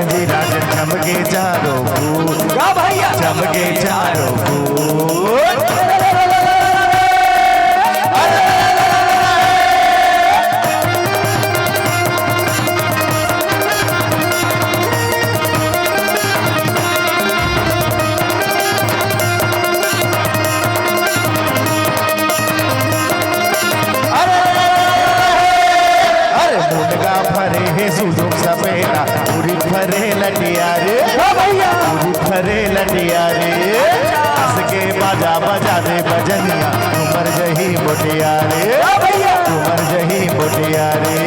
महिराज चमके चारों फूल भैया चमके चारों फूल। सपेटा पूरी भरे लटिया रे पूरी भरे लटिया रे हंस के बाजा बजा दे बजनिया तुमर जही मोटिया रे तुमर जही मोटिया रे।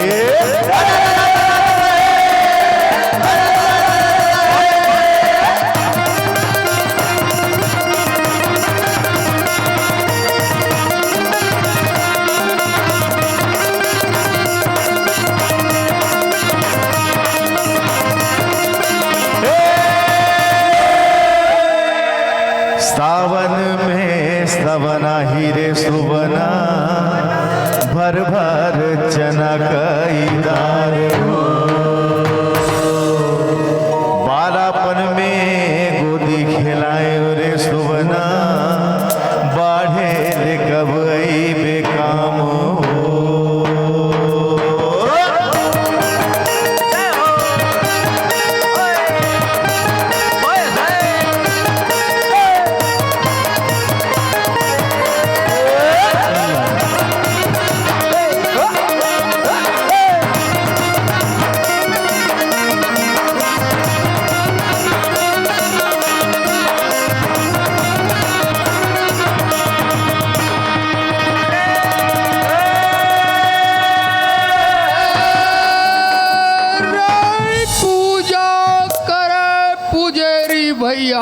सावन में सवना हीरे सुवना भर भर चना कई दार हो। बालापन में गोदी खिलाए रे सुवना बाढ़े रे कब आई बेकाम हो। भैया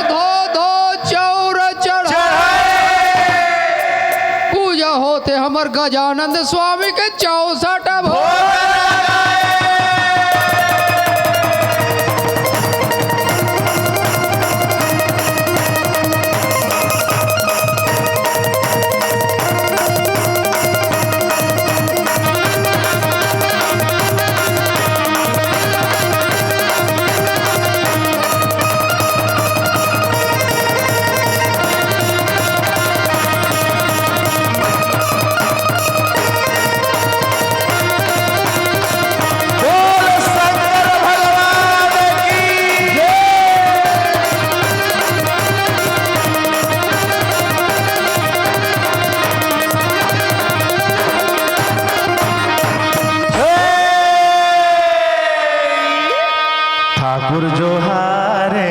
धो धो चौर चढ़ाए पूजा होते हमर गजानंद स्वामी के 64 भोग। ठाकुर जो हारे